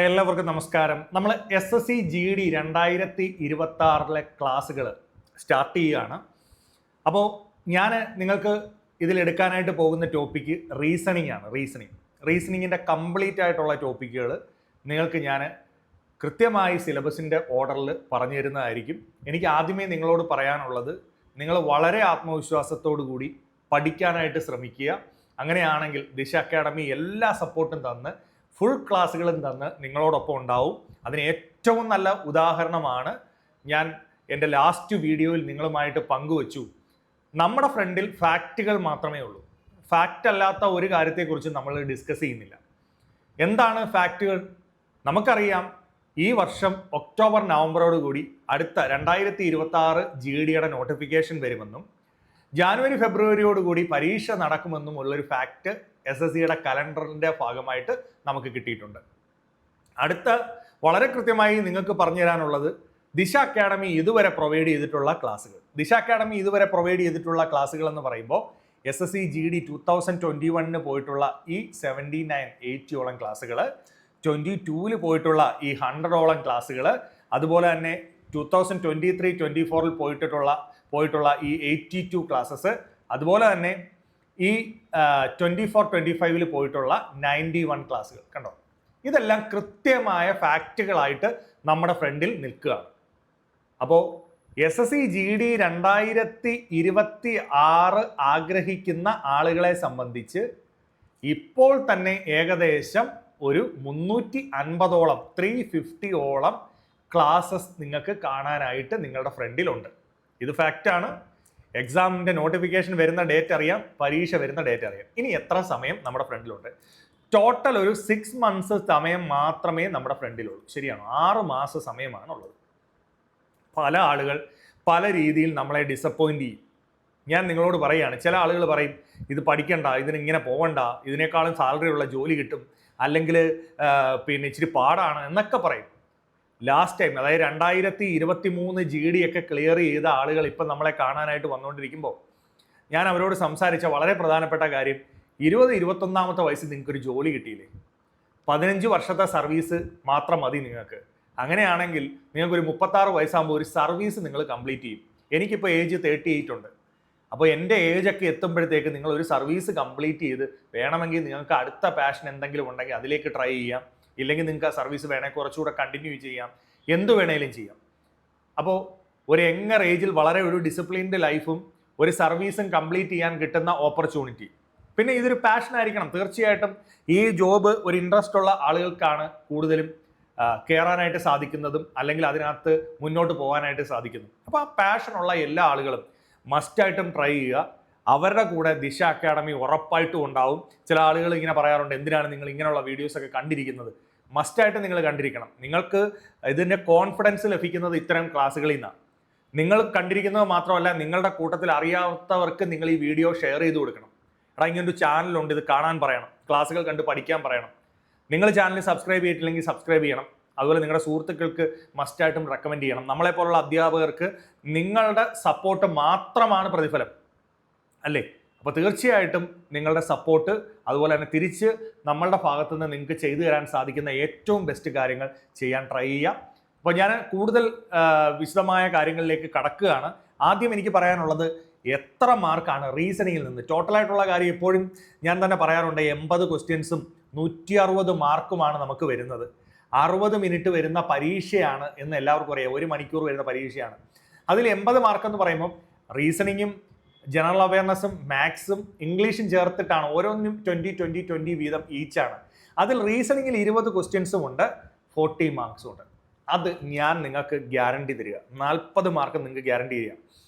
എല്ലാവർക്കും നമസ്കാരം. നമ്മൾ SSC GD 2026 ക്ലാസ്സുകൾ സ്റ്റാർട്ട് ചെയ്യുകയാണ്. അപ്പോൾ ഞാൻ നിങ്ങൾക്ക് ഇതിലെടുക്കാനായിട്ട് പോകുന്ന ടോപ്പിക്ക് റീസണിങ് ആണ്. റീസണിങ്ങിൻ്റെ കംപ്ലീറ്റ് ആയിട്ടുള്ള ടോപ്പിക്കുകൾ നിങ്ങൾക്ക് ഞാൻ കൃത്യമായി സിലബസിൻ്റെ ഓർഡറിൽ പറഞ്ഞു തരുന്നതായിരിക്കും. എനിക്ക് ആദ്യമേ നിങ്ങളോട് പറയാനുള്ളത്, നിങ്ങൾ വളരെ ആത്മവിശ്വാസത്തോടു കൂടി പഠിക്കാനായിട്ട് ശ്രമിക്കുക. അങ്ങനെയാണെങ്കിൽ ദിശ അക്കാഡമി എല്ലാ സപ്പോർട്ടും തന്ന് ഫുൾ ക്ലാസ്സുകളും തന്ന് നിങ്ങളോടൊപ്പം ഉണ്ടാവും. അതിന് ഏറ്റവും നല്ല ഉദാഹരണമാണ് ഞാൻ എൻ്റെ ലാസ്റ്റ് വീഡിയോയിൽ നിങ്ങളുമായിട്ട് പങ്കുവച്ചു. നമ്മുടെ ഫ്രണ്ടിൽ ഫാക്റ്റുകൾ മാത്രമേ ഉള്ളൂ. ഫാക്റ്റ് അല്ലാത്ത ഒരു കാര്യത്തെക്കുറിച്ച് നമ്മൾ ഡിസ്കസ് ചെയ്യുന്നില്ല. എന്താണ് ഫാക്റ്റുകൾ? നമുക്കറിയാം, ഈ വർഷം ഒക്ടോബർ നവംബറോട് കൂടി അടുത്ത 2026 GDയുടെ നോട്ടിഫിക്കേഷൻ വരുമെന്നും ജാനുവരി ഫെബ്രുവരിയോട് കൂടി പരീക്ഷ നടക്കുമെന്നും ഉള്ളൊരു ഫാക്റ്റ് SSCയുടെ കലണ്ടറിൻ്റെ ഭാഗമായിട്ട് നമുക്ക് കിട്ടിയിട്ടുണ്ട്. അടുത്ത വളരെ കൃത്യമായി നിങ്ങൾക്ക് പറഞ്ഞു തരാനുള്ളത്, ദിശ അക്കാഡമി ഇതുവരെ പ്രൊവൈഡ് ചെയ്തിട്ടുള്ള ക്ലാസ്സുകൾ. ദിശ അക്കാഡമി ഇതുവരെ പ്രൊവൈഡ് ചെയ്തിട്ടുള്ള ക്ലാസ്സുകൾ എന്ന് പറയുമ്പോൾ SSC GD 2021 പോയിട്ടുള്ള ഈ 79-80 ക്ലാസ്സുകൾ, 22 പോയിട്ടുള്ള ഈ 100 ക്ലാസ്സുകൾ, അതുപോലെ തന്നെ 2023-24 പോയിട്ടുള്ള ഈ 82 ക്ലാസ്സസ്, അതുപോലെ തന്നെ ഈ 24-25 പോയിട്ടുള്ള 91 ക്ലാസ്സുകൾ. കണ്ടോ, ഇതെല്ലാം കൃത്യമായ ഫാക്റ്റുകളായിട്ട് നമ്മുടെ ഫ്രണ്ടിൽ നിൽക്കുകയാണ്. അപ്പോൾ SSC GD 2026 ആഗ്രഹിക്കുന്ന ആളുകളെ സംബന്ധിച്ച് ഇപ്പോൾ തന്നെ ഏകദേശം ഒരു 350 350 ക്ലാസ്സസ് നിങ്ങൾക്ക് കാണാനായിട്ട് നിങ്ങളുടെ ഫ്രണ്ടിലുണ്ട്. ഇത് ഫാക്റ്റാണ്. എക്സാമിൻ്റെ നോട്ടിഫിക്കേഷൻ വരുന്ന ഡേറ്റ് അറിയാം, പരീക്ഷ വരുന്ന ഡേറ്റ് അറിയാം. ഇനി എത്ര സമയം നമ്മുടെ ഫ്രണ്ടിലുണ്ട്? ടോട്ടൽ ഒരു 6 months സമയം മാത്രമേ നമ്മുടെ ഫ്രണ്ടിലുള്ളൂ. ശരിയാണോ? 6 മാസ സമയമാണുള്ളത്. പല ആളുകൾ പല രീതിയിൽ നമ്മളെ ഡിസപ്പോയിൻ്റ് ചെയ്യും. ഞാൻ നിങ്ങളോട് പറയുകയാണ്, ചില ആളുകൾ പറയും ഇത് പഠിക്കണ്ട, ഇതിനിങ്ങനെ പോകണ്ട, ഇതിനേക്കാളും സാലറി ഉള്ള ജോലി കിട്ടും, അല്ലെങ്കിൽ ഇച്ചിരി പാടാണ് എന്നൊക്കെ പറയും. ലാസ്റ്റ് ടൈം, അതായത് 2023 GD ഒക്കെ ക്ലിയർ ചെയ്ത ആളുകൾ ഇപ്പം നമ്മളെ കാണാനായിട്ട് വന്നുകൊണ്ടിരിക്കുമ്പോൾ ഞാൻ അവരോട് സംസാരിച്ച വളരെ പ്രധാനപ്പെട്ട കാര്യം, 20-21 വയസ്സിൽ നിങ്ങൾക്കൊരു ജോലി കിട്ടിയില്ലേ? 15 വർഷത്തെ സർവീസ് മാത്രം മതി നിങ്ങൾക്ക്. അങ്ങനെയാണെങ്കിൽ നിങ്ങൾക്കൊരു 36 വയസ്സാകുമ്പോൾ ഒരു സർവീസ് നിങ്ങൾ കംപ്ലീറ്റ് ചെയ്യും. എനിക്കിപ്പോൾ ഏജ് 38 ഉണ്ട്. അപ്പോൾ എൻ്റെ ഏജൊക്കെ എത്തുമ്പോഴത്തേക്ക് നിങ്ങൾ ഒരു സർവീസ് കംപ്ലീറ്റ് ചെയ്ത് വേണമെങ്കിൽ നിങ്ങൾക്ക് അടുത്ത പാഷൻ എന്തെങ്കിലും ഉണ്ടെങ്കിൽ അതിലേക്ക് ട്രൈ ചെയ്യാം. ഇല്ലെങ്കിൽ നിങ്ങൾക്ക് ആ സർവീസ് വേണേൽ കുറച്ചുകൂടെ കണ്ടിന്യൂ ചെയ്യാം, എന്ത് വേണേലും ചെയ്യാം. അപ്പോൾ ഒരു യങ്ങർ ഏജിൽ വളരെ ഒരു ഡിസിപ്ലിൻഡ് ലൈഫും ഒരു സർവീസും കംപ്ലീറ്റ് ചെയ്യാൻ കിട്ടുന്ന ഓപ്പർച്യൂണിറ്റി. പിന്നെ ഇതൊരു പാഷൻ ആയിരിക്കണം. തീർച്ചയായിട്ടും ഈ ജോബ് ഒരു ഇൻട്രസ്റ്റ് ഉള്ള ആളുകൾക്കാണ് കൂടുതലും കയറാനായിട്ട് സാധിക്കുന്നതും അല്ലെങ്കിൽ അതിനകത്ത് മുന്നോട്ട് പോകാനായിട്ട് സാധിക്കുന്നതും. അപ്പോൾ ആ പാഷനുള്ള എല്ലാ ആളുകളും മസ്റ്റായിട്ടും ട്രൈ ചെയ്യുക. അവരുടെ കൂടെ ദിശ അക്കാഡമി ഉറപ്പായിട്ടും ഉണ്ടാവും. ചില ആളുകൾ ഇങ്ങനെ പറയാറുണ്ട്, എന്തിനാണ് നിങ്ങൾ ഇങ്ങനെയുള്ള വീഡിയോസൊക്കെ കണ്ടിരിക്കുന്നത്? മസ്റ്റായിട്ട് നിങ്ങൾ കണ്ടിരിക്കണം. നിങ്ങൾക്ക് ഇതിൻ്റെ കോൺഫിഡൻസ് ലഭിക്കുന്നത് ഇത്തരം ക്ലാസ്സുകളിൽ നിന്നാണ്. നിങ്ങൾ കണ്ടിരിക്കുന്നത് മാത്രമല്ല, നിങ്ങളുടെ കൂട്ടത്തിൽ അറിയാത്തവർക്ക് നിങ്ങൾ ഈ വീഡിയോ ഷെയർ ചെയ്ത് കൊടുക്കണം. എടാ, ഇങ്ങനൊരു ചാനലുണ്ട്, ഇത് കാണാൻ പറയണം, ക്ലാസ്സുകൾ കണ്ട് പഠിക്കാൻ പറയണം. നിങ്ങൾ ചാനൽ സബ്സ്ക്രൈബ് ചെയ്തിട്ടില്ലെങ്കിൽ സബ്സ്ക്രൈബ് ചെയ്യണം. അതുപോലെ നിങ്ങളുടെ സുഹൃത്തുക്കൾക്ക് മസ്റ്റായിട്ടും റെക്കമെൻഡ് ചെയ്യണം. നമ്മളെപ്പോലുള്ള അധ്യാപകർക്ക് നിങ്ങളുടെ സപ്പോർട്ട് മാത്രമാണ് പ്രതിഫലം, അല്ലേ? അപ്പോൾ തീർച്ചയായിട്ടും നിങ്ങളുടെ സപ്പോർട്ട്, അതുപോലെ തന്നെ തിരിച്ച് നമ്മളുടെ ഭാഗത്തു നിന്ന് നിങ്ങൾക്ക് ചെയ്തു തരാൻ സാധിക്കുന്ന ഏറ്റവും ബെസ്റ്റ് കാര്യങ്ങൾ ചെയ്യാൻ ട്രൈ ചെയ്യാം. അപ്പോൾ ഞാൻ കൂടുതൽ വിശദമായ കാര്യങ്ങളിലേക്ക് കടക്കുകയാണ്. ആദ്യം എനിക്ക് പറയാനുള്ളത്, എത്ര മാർക്കാണ് റീസണിങ്ങിൽ നിന്ന്? ടോട്ടലായിട്ടുള്ള കാര്യം എപ്പോഴും ഞാൻ തന്നെ പറയാറുണ്ട്, 80 ക്വസ്റ്റ്യൻസും 160 മാർക്കുമാണ് നമുക്ക് വരുന്നത്. 60 മിനിറ്റ് വരുന്ന പരീക്ഷയാണ് എന്ന് എല്ലാവർക്കും അറിയാം. 1 മണിക്കൂർ വരുന്ന പരീക്ഷയാണ്. അതിൽ 80 മാർക്ക് എന്ന് പറയുമ്പോൾ റീസണിങ്ങും ജനറൽ അവയർനെസ്സും മാത്സും ഇംഗ്ലീഷും ചേർത്തിട്ടാണ്. ഓരോന്നിനും 20 വീതം ഈച്ചാണ്. അതിൽ റീസണിങ്ങിൽ 20 ക്വസ്റ്റ്യൻസും ഉണ്ട്, 40 മാർക്സും ഉണ്ട്. അത് ഞാൻ നിങ്ങൾക്ക് ഗ്യാരണ്ടി തരിക. 40 മാർക്ക് നിങ്ങൾക്ക് ഗ്യാരണ്ടി തരിക.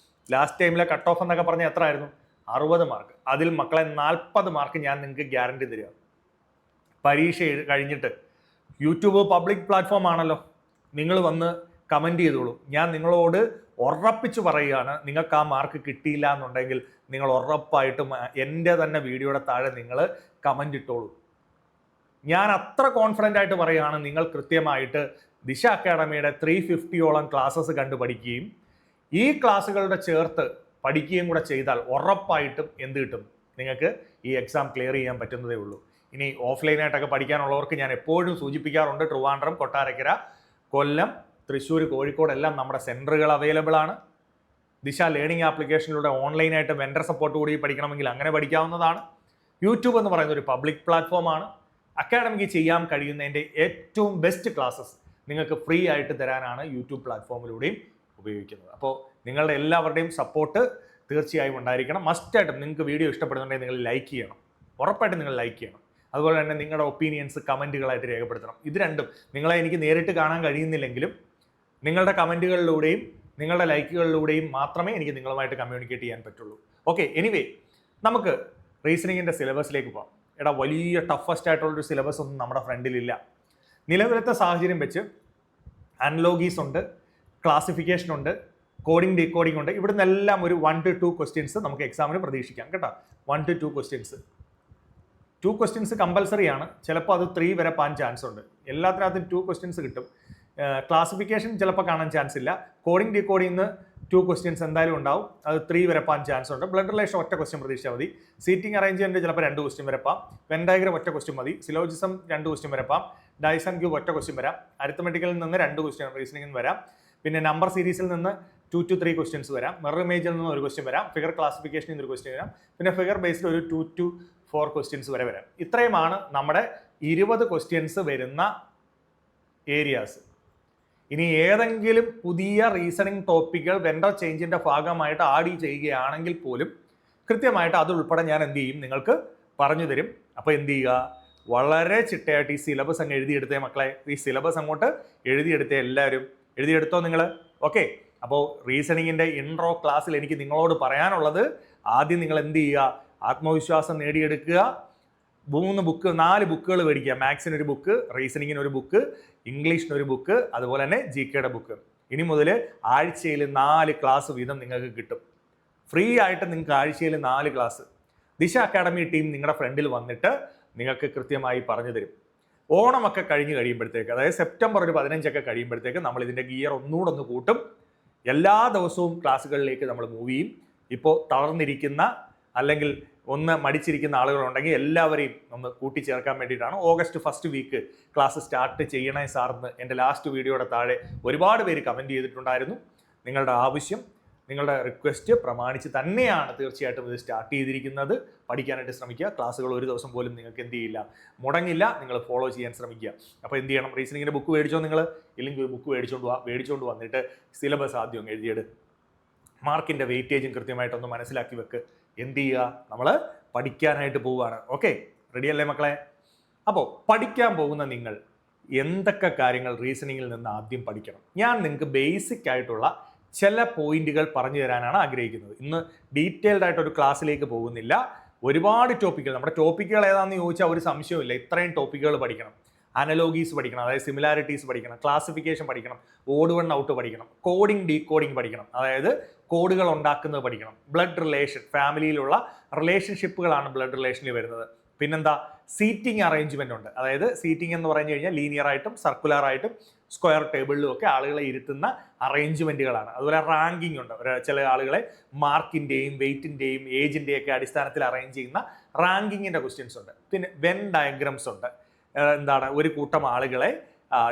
ലാസ്റ്റ് ടൈമിലെ കട്ട് ഓഫ് എന്നൊക്കെ പറഞ്ഞാൽ എത്ര ആയിരുന്നു? 60 മാർക്ക്. അതിൽ മക്കളെ 40 മാർക്ക് ഞാൻ നിങ്ങൾക്ക് ഗ്യാരണ്ടി തരിക. പരീക്ഷ കഴിഞ്ഞിട്ട് യൂട്യൂബ് പബ്ലിക് പ്ലാറ്റ്ഫോം ആണല്ലോ, നിങ്ങൾ വന്ന് കമൻറ്റ് ചെയ്തോളൂ. ഞാൻ നിങ്ങളോട് ഉറപ്പിച്ച് പറയുകയാണ്, നിങ്ങൾക്ക് ആ മാർക്ക് കിട്ടിയില്ല എന്നുണ്ടെങ്കിൽ നിങ്ങൾ ഉറപ്പായിട്ടും എൻ്റെ തന്നെ വീഡിയോയുടെ താഴെ നിങ്ങൾ കമൻ്റ് ഇട്ടോളൂ. ഞാൻ അത്ര കോൺഫിഡൻ്റ് ആയിട്ട് പറയുകയാണ്, നിങ്ങൾ കൃത്യമായിട്ട് ദിശ അക്കാഡമിയുടെ 350 ക്ലാസ്സസ് കണ്ടു പഠിക്കുകയും ഈ ക്ലാസ്സുകളുടെ ചേർത്ത് പഠിക്കുകയും കൂടെ ചെയ്താൽ ഉറപ്പായിട്ടും എന്ത് കിട്ടും? നിങ്ങൾക്ക് ഈ എക്സാം ക്ലിയർ ചെയ്യാൻ പറ്റുന്നതേ ഉള്ളൂ. ഇനി ഓഫ്ലൈനായിട്ടൊക്കെ പഠിക്കാനുള്ളവർക്ക് ഞാൻ എപ്പോഴും സൂചിപ്പിക്കാറുണ്ട്, ട്രിവാൻഡ്രം, കൊട്ടാരക്കര, കൊല്ലം, തൃശ്ശൂർ, കോഴിക്കോട് എല്ലാം നമ്മുടെ സെൻറ്ററുകൾ അവൈലബിൾ ആണ്. ദിശ ലേണിംഗ് ആപ്ലിക്കേഷനിലൂടെ ഓൺലൈനായിട്ട് വെൻഡർ സപ്പോർട്ട് കൂടി പഠിക്കണമെങ്കിൽ അങ്ങനെ പഠിക്കാവുന്നതാണ്. യൂട്യൂബ് എന്ന് പറയുന്ന ഒരു പബ്ലിക് പ്ലാറ്റ്ഫോമാണ്. അക്കാഡമിക്ക് ചെയ്യാൻ കഴിയുന്നതിൻ്റെ ഏറ്റവും ബെസ്റ്റ് ക്ലാസ്സസ് നിങ്ങൾക്ക് ഫ്രീ ആയിട്ട് തരാനാണ് യൂട്യൂബ് പ്ലാറ്റ്ഫോമിലൂടെയും ഉപയോഗിക്കുന്നത്. അപ്പോൾ നിങ്ങളുടെ എല്ലാവരുടെയും സപ്പോർട്ട് തീർച്ചയായും ഉണ്ടായിരിക്കണം. മസ്റ്റായിട്ടും നിങ്ങൾക്ക് വീഡിയോ ഇഷ്ടപ്പെടുന്നുണ്ടെങ്കിൽ നിങ്ങൾ ലൈക്ക് ചെയ്യണം, ഉറപ്പായിട്ടും നിങ്ങൾ ലൈക്ക് ചെയ്യണം. അതുപോലെ തന്നെ നിങ്ങളുടെ ഒപ്പീനിയൻസ് കമൻറ്റുകളായിട്ട് രേഖപ്പെടുത്തണം. ഇത് രണ്ടും നിങ്ങളെ എനിക്ക് നേരിട്ട് കാണാൻ കഴിയുന്നില്ലെങ്കിലും നിങ്ങളുടെ കമൻറ്റുകളിലൂടെയും നിങ്ങളുടെ ലൈക്കുകളിലൂടെയും മാത്രമേ എനിക്ക് നിങ്ങളുമായിട്ട് കമ്മ്യൂണിക്കേറ്റ് ചെയ്യാൻ പറ്റുള്ളൂ. ഓക്കെ, എനിവേ നമുക്ക് റീസണിങ്ങിൻ്റെ സിലബസിലേക്ക് പോകാം. എടാ, വലിയ ടഫസ്റ്റ് ആയിട്ടുള്ളൊരു സിലബസ് ഒന്നും നമ്മുടെ ഫ്രണ്ടിലില്ല. നിലവിലത്തെ സാഹചര്യം വെച്ച് അനലോഗീസ് ഉണ്ട്, ക്ലാസിഫിക്കേഷൻ ഉണ്ട്, കോഡിംഗ് ഡീകോഡിംഗ് ഉണ്ട്. ഇവിടുന്ന് എല്ലാം ഒരു 1 to 2 ക്വസ്റ്റ്യൻസ് നമുക്ക് എക്സാമിന് പ്രതീക്ഷിക്കാം കേട്ടോ. 1 to 2 ക്വസ്റ്റ്യൻസ്. 2 ക്വസ്റ്റ്യൻസ് കമ്പൽസറി ആണ്. ചിലപ്പോൾ അത് 3 വരെ പോകാൻ ചാൻസ് ഉണ്ട്. എല്ലാത്തിനകത്തും 2 ക്വസ്റ്റ്യൻസ് കിട്ടും. ക്ലാസിഫിക്കേഷൻ ചിലപ്പോൾ കാണാൻ ചാൻസ് ഇല്ല. കോഡിംഗ് ഡീകോഡിംഗ് 2 ക്വസ്റ്റ്യൻസ് എന്തായാലും ഉണ്ടാവും. അത് 3 വരെ പോകാൻ ചാൻസ് ഉണ്ട്. ബ്ലഡ് റിലേഷൻ ഒറ്റ ക്വസ്റ്റ്യൻ പ്രതീക്ഷിച്ചാൽ മതി. സീറ്റിംഗ് അറേഞ്ച്മെന്റ് ചിലപ്പോൾ 2 ക്വസ്റ്റ്യൻ വരെ പോകാം. വെൻ ഡയഗ്രം ഒറ്റ ക്വസ്റ്റ്യൻ മതി. സിലോജിസം 2 ക്വസ്റ്റ്യൻ വരെ പോകാം. ഡൈസ് ആൻഡ് ക്യൂബ് ഒറ്റ ക്വസ്റ്റ്യൻ വരാം. അരിത്തമെറ്റിക്കലിൽ നിന്ന് 2 ക്വസ്റ്റ്യൻ റീസണിംഗിൽ വരാം. പിന്നെ നമ്പർ സീരീസിൽ നിന്ന് 2 to 3 ക്വസ്റ്റ്യൻസ് വരാം. മിറർ ഇമേജിൽ നിന്ന് ഒരു ക്വസ്റ്റ്യൻ വരാം. ഫിഗർ ക്ലാസിഫിക്കേഷനിൽ നിന്ന് ഒരു ക്വസ്റ്റ്യൻ വരാം. പിന്നെ ഫിഗർ ബേസ്ഡ് ഒരു 2 to 4 ക്വസ്റ്റ്യൻസ് വരെ വരാം. ഇത്രയുമാണ് നമ്മുടെ 20 ക്വസ്റ്റ്യൻസ് വരുന്ന ഏരിയാസ്. ഇനി ഏതെങ്കിലും പുതിയ റീസണിങ് ടോപ്പിക്കുകൾ വെൻഡർ ചേഞ്ചിന്റെ ഭാഗമായിട്ട് ആഡ് ചെയ്യുകയാണെങ്കിൽ പോലും കൃത്യമായിട്ട് അത് ഉൾപ്പെടെ ഞാൻ എന്ത് ചെയ്യും, നിങ്ങൾക്ക് പറഞ്ഞു തരും. അപ്പോൾ എന്ത് ചെയ്യുക, വളരെ ചിട്ടയായിട്ട് ഈ സിലബസ് അങ്ങ് എഴുതിയെടുത്തേ മക്കളെ. ഈ സിലബസ് അങ്ങോട്ട് എഴുതിയെടുത്തേ എല്ലാവരും. എഴുതിയെടുത്തോ നിങ്ങൾ? ഓക്കെ. അപ്പോൾ റീസണിങ്ങിൻ്റെ ഇൻട്രോ ക്ലാസ്സിൽ എനിക്ക് നിങ്ങളോട് പറയാനുള്ളത്, ആദ്യം നിങ്ങൾ എന്ത് ചെയ്യുക, ആത്മവിശ്വാസം നേടിയെടുക്കുക. 4 ബുക്കുകൾ മേടിക്കുക. മാത്സിനൊരു ബുക്ക്, റീസണിങ്ങിന് ഒരു ബുക്ക്, ഇംഗ്ലീഷിനൊരു ബുക്ക്, അതുപോലെ തന്നെ GKയുടെ ബുക്ക്. ഇനി മുതൽ ആഴ്ചയിൽ 4 ക്ലാസ് വീതം നിങ്ങൾക്ക് കിട്ടും. ഫ്രീ ആയിട്ട് നിങ്ങൾക്ക് ആഴ്ചയിൽ 4 ക്ലാസ് ദിശ അക്കാഡമി ടീം നിങ്ങളുടെ ഫ്രണ്ടിൽ വന്നിട്ട് നിങ്ങൾക്ക് കൃത്യമായി പറഞ്ഞു തരും. ഓണമൊക്കെ കഴിഞ്ഞ് കഴിയുമ്പോഴത്തേക്ക്, അതായത് സെപ്റ്റംബർ ഒരു 15 കഴിയുമ്പോഴത്തേക്ക് നമ്മൾ ഇതിൻ്റെ ഗിയർ ഒന്നുകൂടെ കൂട്ടും. എല്ലാ ദിവസവും ക്ലാസ്സുകളിലേക്ക് നമ്മൾ മൂവ് ചെയ്യും. ഇപ്പോൾ തളർന്നിരിക്കുന്ന അല്ലെങ്കിൽ ഒന്ന് മടിച്ചിരിക്കുന്ന ആളുകളുണ്ടെങ്കിൽ എല്ലാവരെയും ഒന്ന് കൂട്ടിച്ചേർക്കാൻ വേണ്ടിയിട്ടാണ്. August 1st week class start ചെയ്യണേ സാറെന്ന് എൻ്റെ ലാസ്റ്റ് വീഡിയോയുടെ താഴെ ഒരുപാട് പേര് കമൻറ്റ് ചെയ്തിട്ടുണ്ടായിരുന്നു. നിങ്ങളുടെ ആവശ്യം, നിങ്ങളുടെ റിക്വസ്റ്റ് പ്രമാണിച്ച് തന്നെയാണ് തീർച്ചയായിട്ടും ഇത് സ്റ്റാർട്ട് ചെയ്തിരിക്കുന്നത്. പഠിക്കാനായിട്ട് ശ്രമിക്കുക. ക്ലാസ്സുകൾ ഒരു ദിവസം പോലും നിങ്ങൾക്ക് എന്ത് ചെയ്യില്ല, മുടങ്ങില്ല. നിങ്ങൾ ഫോളോ ചെയ്യാൻ ശ്രമിക്കുക. അപ്പോൾ എന്ത് ചെയ്യണം, റീസണിങ്ങിൻ്റെ ബുക്ക് മേടിച്ചോ നിങ്ങൾ, ഇല്ലെങ്കിൽ ഒരു ബുക്ക് മേടിച്ചുകൊണ്ട് വന്നിട്ട് സിലബസ് ആദ്യം എഴുതിയെടു. മാർക്കിൻ്റെ വെയിറ്റേജും കൃത്യമായിട്ടൊന്ന് മനസ്സിലാക്കി വെക്ക്. എന്ത് ചെയ്യുക, നമ്മൾ പഠിക്കാനായിട്ട് പോവുകയാണ്. ഓക്കെ, റെഡിയല്ലേ മക്കളെ? അപ്പോൾ പഠിക്കാൻ പോകുന്ന നിങ്ങൾ എന്തൊക്കെ കാര്യങ്ങൾ റീസണിങ്ങിൽ നിന്ന് ആദ്യം പഠിക്കണം, ഞാൻ നിങ്ങൾക്ക് ബേസിക് ആയിട്ടുള്ള ചില പോയിന്റുകൾ പറഞ്ഞു തരാനാണ് ആഗ്രഹിക്കുന്നത്. ഇന്ന് ഡീറ്റെയിൽഡ് ആയിട്ട് ഒരു ക്ലാസ്സിലേക്ക് പോകുന്നില്ല. ഒരുപാട് ടോപ്പിക്കുകൾ, നമ്മുടെ ടോപ്പിക്കുകൾ ഏതാണെന്ന് ചോദിച്ചാൽ ഒരു സംശയമില്ല. ഇത്രയും ടോപ്പിക്കുകൾ പഠിക്കണം. അനലോഗീസ് പഠിക്കണം, അതായത് സിമിലാരിറ്റീസ് പഠിക്കണം, ക്ലാസിഫിക്കേഷൻ പഠിക്കണം, ഓഡ് വൺ ഔട്ട് പഠിക്കണം, കോഡിംഗ് ഡീകോഡിംഗ് പഠിക്കണം, അതായത് കോഡുകൾ ഉണ്ടാക്കുന്നത് പഠിക്കണം, ബ്ലഡ് റിലേഷൻ, ഫാമിലിയിലുള്ള റിലേഷൻഷിപ്പുകളാണ് ബ്ലഡ് റിലേഷനിൽ വരുന്നത്. പിന്നെന്താ, സീറ്റിംഗ് അറേഞ്ച്മെന്റ് ഉണ്ട്. അതായത് സീറ്റിംഗ് എന്ന് പറഞ്ഞു കഴിഞ്ഞാൽ ലീനിയർ ആയിട്ടും സർക്കുലർ ആയിട്ടും സ്ക്വയർ ടേബിളിലും ഒക്കെ ആളുകളെ ഇരുത്തുന്ന അറേഞ്ച്മെന്റുകളാണ്. അതുപോലെ റാങ്കിങ് ഉണ്ട്. ചില ആളുകളെ മാർക്കിൻ്റെയും വെയിറ്റിൻ്റെയും ഏജിൻ്റെയും ഒക്കെ അടിസ്ഥാനത്തിൽ അറേഞ്ച് ചെയ്യുന്ന റാങ്കിങ്ങിൻ്റെ ക്വസ്റ്റ്യൻസ് ഉണ്ട്. പിന്നെ വെൻ ഡയഗ്രംസ് ഉണ്ട്. എന്താണ്, ഒരു കൂട്ടം ആളുകളെ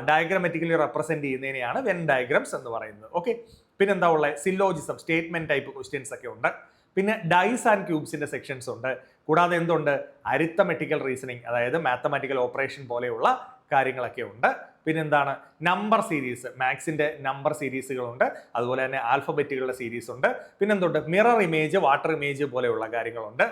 ഡയഗ്രമാറ്റിക്കലി റെപ്രസെന്റ് ചെയ്യുന്നതിനെയാണ് വെൻ ഡയഗ്രംസ് എന്ന് പറയുന്നത്. ഓക്കെ. പിന്നെന്താ ഉള്ളത്, സിലോജിസം, സ്റ്റേറ്റ്മെന്റ് ടൈപ്പ് ക്വസ്റ്റ്യൻസ് ഒക്കെ ഉണ്ട്. പിന്നെ ഡൈസ് ആൻഡ് ക്യൂബ്സിന്റെ സെക്ഷൻസ് ഉണ്ട്. കൂടാതെ എന്തുണ്ട്, അരിത്തമെറ്റിക്കൽ റീസണിങ്, അതായത് മാത്തമാറ്റിക്കൽ ഓപ്പറേഷൻ പോലെയുള്ള കാര്യങ്ങളൊക്കെ ഉണ്ട്. പിന്നെന്താണ്, നമ്പർ സീരീസ്, മാത്സിന്റെ നമ്പർ സീരീസുകളുണ്ട്. അതുപോലെ തന്നെ ആൽഫബറ്റുകളുടെ സീരീസ് ഉണ്ട്. പിന്നെന്തുണ്ട്, മിറർ ഇമേജ്, വാട്ടർ ഇമേജ് പോലെയുള്ള കാര്യങ്ങളുണ്ട്.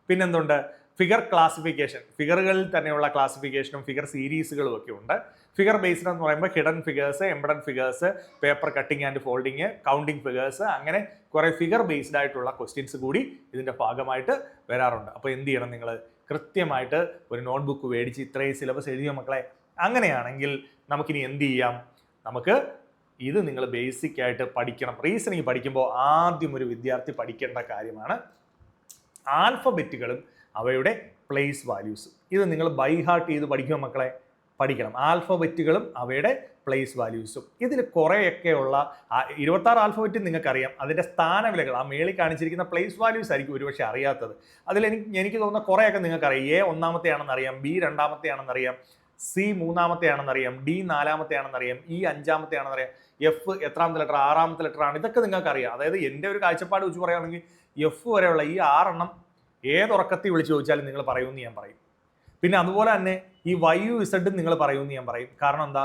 പിന്നെന്തുണ്ട്, ഫിഗർ ക്ലാസിഫിക്കേഷൻ, ഫിഗറുകളിൽ തന്നെയുള്ള ക്ലാസിഫിക്കേഷനും ഫിഗർ സീരീസുകളും ഒക്കെ ഉണ്ട്. ഫിഗർ ബേസ്ഡ് എന്ന് പറയുമ്പോൾ hidden figures, embedded figures, paper cutting and folding, counting figures, അങ്ങനെ കുറേ ഫിഗർ ബേസ്ഡ് ആയിട്ടുള്ള ക്വസ്റ്റ്യൻസ് കൂടി ഇതിൻ്റെ ഭാഗമായിട്ട് വരാറുണ്ട്. അപ്പോൾ എന്ത് ചെയ്യണം, നിങ്ങൾ കൃത്യമായിട്ട് ഒരു നോട്ട്ബുക്ക് മേടിച്ച് ഇത്രയും സിലബസ് എഴുതിയ മക്കളെ. അങ്ങനെയാണെങ്കിൽ നമുക്കിനി എന്ത് ചെയ്യാം, നമുക്ക് ഇത് നിങ്ങൾ ബേസിക് ആയിട്ട് പഠിക്കണം. റീസണിങ് പഠിക്കുമ്പോൾ ആദ്യം ഒരു വിദ്യാർത്ഥി പഠിക്കേണ്ട കാര്യമാണ് ആൽഫബറ്റുകളും അവയുടെ പ്ലേസ് വാല്യൂസും. ഇത് നിങ്ങൾ ബൈ ഹാർട്ട് ചെയ്ത് പഠിക്കുക മക്കളെ. പഠിക്കണം. ആൽഫബറ്റുകളും അവയുടെ പ്ലേസ് വാല്യൂസും. ഇതിൽ കുറേയൊക്കെയുള്ള 26 ആൽഫബറ്റ് നിങ്ങൾക്കറിയാം. അതിൻ്റെ സ്ഥാനവിലകൾ ആ മേളിൽ കാണിച്ചിരിക്കുന്ന പ്ലേസ് വാല്യൂസ് ആയിരിക്കും ഒരുപക്ഷെ അറിയാത്തത്. എനിക്ക് തോന്നുന്ന കുറേയൊക്കെ നിങ്ങൾക്കറിയാം. എ ഒന്നാമത്തെയാണെന്നറിയാം, ബി രണ്ടാമത്തെയാണെന്നറിയാം, സി മൂന്നാമത്തെയാണെന്നറിയാം, ഡി നാലാമത്തെയാണെന്നറിയാം, ഇ അഞ്ചാമത്തെയാണെന്നറിയാം, എഫ് എത്രാമത്തെ ലെറ്റർ, ആറാമത്തെ ലെറ്റർ ആണ്. ഇതൊക്കെ നിങ്ങൾക്ക് അറിയാം. അതായത് എൻ്റെ ഒരു കാഴ്ചപ്പാട് വെച്ച് പറയുകയാണെങ്കിൽ എഫ് വരെയുള്ള ഈ 6 ഏതുറക്കത്തിൽ വിളിച്ച് ചോദിച്ചാലും നിങ്ങൾ പറയുമെന്ന് ഞാൻ പറയും. പിന്നെ അതുപോലെ തന്നെ ഈ വൈ യു ഇസഡും നിങ്ങൾ പറയുമെന്ന് ഞാൻ പറയും. കാരണം എന്താ,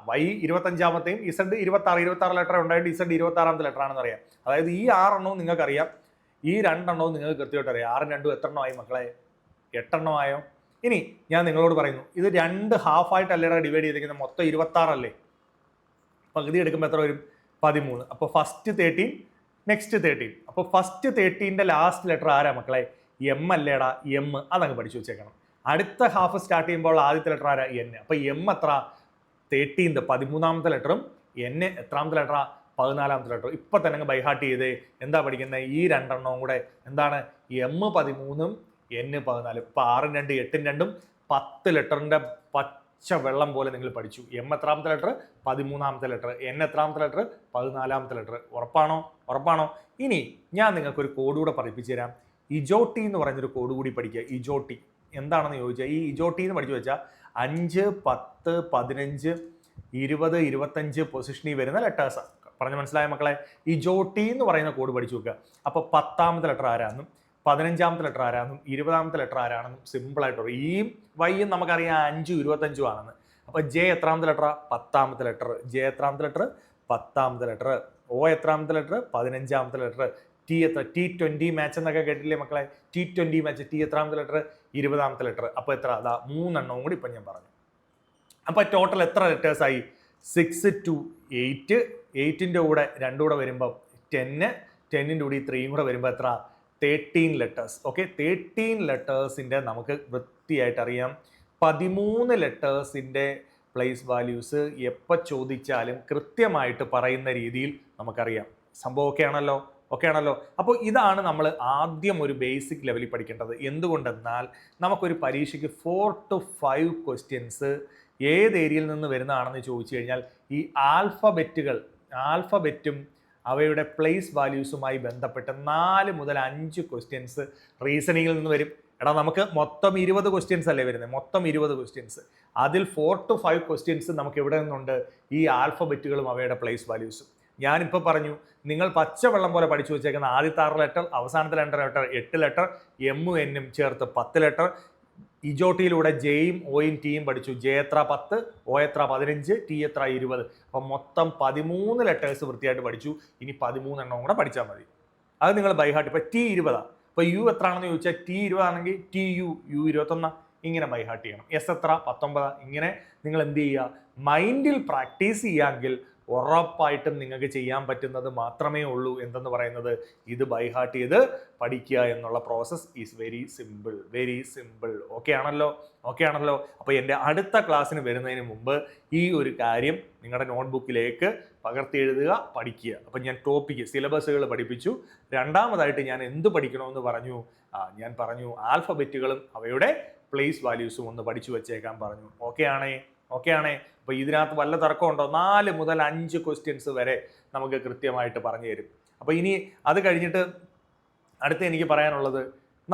വൈ 25ാമത്തെയും ഇസഡ് 26 ലെറ്റർ ഉണ്ടായിട്ട് ഇസഡ് 26ാമത്തെ ലെറ്റർ ആണെന്ന് അറിയാം. അതായത് ഈ 6 നിങ്ങൾക്കറിയാം, ഈ 2 നിങ്ങൾക്ക് കൃത്യമായിട്ട് അറിയാം. 6 2 എത്രണ്ണമായി മക്കളെ? 8 ആയോ? ഇനി ഞാൻ നിങ്ങളോട് പറയുന്നു, ഇത് 2 ഹാഫായിട്ടല്ലേടാ ഡിവൈഡ് ചെയ്തിരിക്കുന്നത്, മൊത്തം 26 അല്ലേ? പകുതി എടുക്കുമ്പോൾ എത്ര വരും? 13. അപ്പോൾ ഫസ്റ്റ് 13, നെക്സ്റ്റ് 13. അപ്പോൾ ഫസ്റ്റ് 13ന്റെ ലാസ്റ്റ് ലെറ്റർ ആരാ മക്കളെ? എം അല്ലേടാ? എം. അതങ്ങ് പഠിച്ചു വെച്ചേക്കണം. അടുത്ത ഹാഫ് സ്റ്റാർട്ട് ചെയ്യുമ്പോൾ ആദ്യത്തെ ലെറ്റർ ആരാ? എൻ. അപ്പോൾ എം എത്ര? 13th 13ാമത്തെ ലെറ്ററും എൻ എത്രാമത്തെ ലെറ്ററാ? 14ാമത്തെ ലെറ്റർ. ഇപ്പൊ തന്നെ അങ്ങ് ബൈഹാർട്ട് ചെയ്തേ. എന്താ പഠിക്കുന്നത്? ഈ 2 കൂടെ എന്താണ്? എം 13ഉം എൻ 14. ഇപ്പൊ 6 2 8 2 10 ലെറ്ററിന്റെ പച്ച വെള്ളം പോലെ നിങ്ങൾ പഠിച്ചു. എം എത്രാമത്തെ ലെറ്റർ? 13ാമത്തെ ലെറ്റർ. എൻ എത്രാമത്തെ ലെറ്റർ? 14ാമത്തെ ലെറ്റർ. ഉറപ്പാണോ? ഇനി ഞാൻ നിങ്ങൾക്ക് ഒരു കോഡ് കൂടെ പഠിപ്പിച്ചു തരാം. ഇജോട്ടി എന്ന് പറയുന്നൊരു കോഡ് കൂടി പഠിക്കുക. ഇജോട്ടി എന്താണെന്ന് ചോദിച്ചാൽ, ഈ ഇജോട്ടി എന്ന് പഠിച്ചു വെച്ചാൽ 5 10 15 20 25 പൊസിഷനിൽ വരുന്ന ലെറ്റേഴ്സാണ്. പറഞ്ഞ് മനസ്സിലായ മക്കളെ? ഇജോട്ടി എന്ന് പറയുന്ന കോഡ് പഠിച്ചു വെക്കുക. അപ്പോൾ 10ാമത്തെ ലെറ്റർ ആരാണെന്നും 15ാമത്തെ ലെറ്റർ ആരാണെന്നും 20ാമത്തെ ലെറ്റർ ആരാണെന്നും സിമ്പിളായിട്ട് പറയും. ഈ വൈയും നമുക്കറിയാം 5 25 ആണെന്ന്. അപ്പോൾ ജെ എത്രാമത്തെ ലെറ്റർ? 10ാമത്തെ ലെറ്റർ. ജെ എത്രാമത്തെ ലെറ്റർ? 10ാമത്തെ ലെറ്റർ. ഒ എത്രാമത്തെ ലെറ്റർ? 15ാമത്തെ ലെറ്റർ. ടി എത്ര? T20 മാച്ച് എന്നൊക്കെ കേട്ടില്ലേ മക്കളെ? T20 match. ടി എത്രാമത്തെ ലെറ്റർ? 20ാമത്തെ ലെറ്റർ. അപ്പോൾ എത്ര? അതാ 3 കൂടി ഇപ്പം ഞാൻ പറഞ്ഞു. അപ്പോൾ ടോട്ടൽ എത്ര ലെറ്റേഴ്സായി? 6 to 8. 8ന്റെ കൂടെ 2 കൂടെ വരുമ്പോൾ 10. 10ന്റെ കൂടി 3 കൂടെ വരുമ്പോൾ എത്ര? 13 ലെറ്റേഴ്സ്. ഓക്കെ, 13 ലെറ്റേഴ്സിൻ്റെ നമുക്ക് വൃത്തിയായിട്ട് അറിയാം. 13 ലെറ്റേഴ്സിൻ്റെ പ്ലേസ് വാല്യൂസ് എപ്പോൾ ചോദിച്ചാലും കൃത്യമായിട്ട് പറയുന്ന രീതിയിൽ നമുക്കറിയാം. സംഭവം ഓക്കെ ആണല്ലോ. അപ്പോൾ ഇതാണ് നമ്മൾ ആദ്യം ഒരു ബേസിക് ലെവലിൽ പഠിക്കേണ്ടത്. എന്തുകൊണ്ടെന്നാൽ നമുക്കൊരു പരീക്ഷയ്ക്ക് 4 to 5 ക്വസ്റ്റ്യൻസ് ഏത് ഏരിയയിൽ നിന്ന് വരുന്നതാണെന്ന് ചോദിച്ചു കഴിഞ്ഞാൽ ഈ ആൽഫബറ്റും അവയുടെ പ്ലേസ് വാല്യൂസുമായി ബന്ധപ്പെട്ട് 4 മുതൽ 5 ക്വസ്റ്റ്യൻസ് റീസണിങ്ങിൽ നിന്ന് വരും. എടാ, നമുക്ക് മൊത്തം 20 ക്വസ്റ്റ്യൻസ് അല്ലേ വരുന്നത്? മൊത്തം 20 ക്വസ്റ്റ്യൻസ്. അതിൽ 4 to 5 ക്വസ്റ്റ്യൻസ് നമുക്ക് എവിടെ നിന്നുണ്ട്? ഈ ആൽഫബറ്റുകളും അവയുടെ പ്ലേസ് വാല്യൂസും. ഞാനിപ്പോൾ പറഞ്ഞു, നിങ്ങൾ പച്ചവെള്ളം പോലെ പഠിച്ചു വെച്ചേക്കുന്ന ആദ്യത്തെ 6 ലെറ്റർ, അവസാനത്തെ 2 ലെറ്റർ 8 ലെറ്റർ, എമ്മും എന്നും ചേർത്ത് 10 ലെറ്റർ. ഇജോട്ടിയിലൂടെ ജെയും ഒയും ടിയും പഠിച്ചു. ജെ എത്ര? 10, ഒ എത്ര? 15, ടി എത്ര? 20. അപ്പം മൊത്തം 13 ലെറ്റേഴ്സ് വൃത്തിയായിട്ട് പഠിച്ചു. ഇനി 13 കൂടെ പഠിച്ചാൽ മതി. അത് നിങ്ങൾ ബൈഹാർട്ട്. ഇപ്പം ടി 20. ഇപ്പോൾ യു എത്രയാണെന്ന് ചോദിച്ചാൽ ടി 20 ആണെങ്കിൽ ടി യു 21 ഇങ്ങനെ ബൈഹാർട്ട് ചെയ്യണം. എസ് എത്ര? 19. ഇങ്ങനെ നിങ്ങൾ എന്ത് ചെയ്യുക? മൈൻഡിൽ പ്രാക്ടീസ് ചെയ്യാമെങ്കിൽ ഉറപ്പായിട്ടും നിങ്ങൾക്ക് ചെയ്യാൻ പറ്റുന്നത് മാത്രമേ ഉള്ളൂ. എന്തെന്ന് പറയുന്നത്, ഇത് ബൈഹാർട്ട് ചെയ്ത് പഠിക്കുക എന്നുള്ള process is very simple. Okay ആണല്ലോ. അപ്പോൾ എൻ്റെ അടുത്ത ക്ലാസ്സിന് വരുന്നതിന് മുമ്പ് ഈ ഒരു കാര്യം നിങ്ങളുടെ നോട്ട്ബുക്കിലേക്ക് പകർത്തി എഴുതുക, പഠിക്കുക. അപ്പം ഞാൻ ടോപ്പിക്ക് സിലബസുകൾ പഠിപ്പിച്ചു. രണ്ടാമതായിട്ട് ഞാൻ എന്ത് പഠിക്കണമെന്ന് പറഞ്ഞു? ഞാൻ പറഞ്ഞു ആൽഫബറ്റുകളും അവയുടെ പ്ലേസ് വാല്യൂസും ഒന്ന് പഠിച്ചു വെച്ചേക്കാൻ പറഞ്ഞു. ഓക്കെ ആണേ? അപ്പോൾ ഇതിനകത്ത് വല്ല തർക്കമുണ്ടോ? 4 മുതൽ 5 ക്വസ്റ്റ്യൻസ് വരെ നമുക്ക് കൃത്യമായിട്ട് പറഞ്ഞു തരും. അപ്പോൾ ഇനി അത് കഴിഞ്ഞിട്ട് അടുത്ത എനിക്ക് പറയാനുള്ളത്,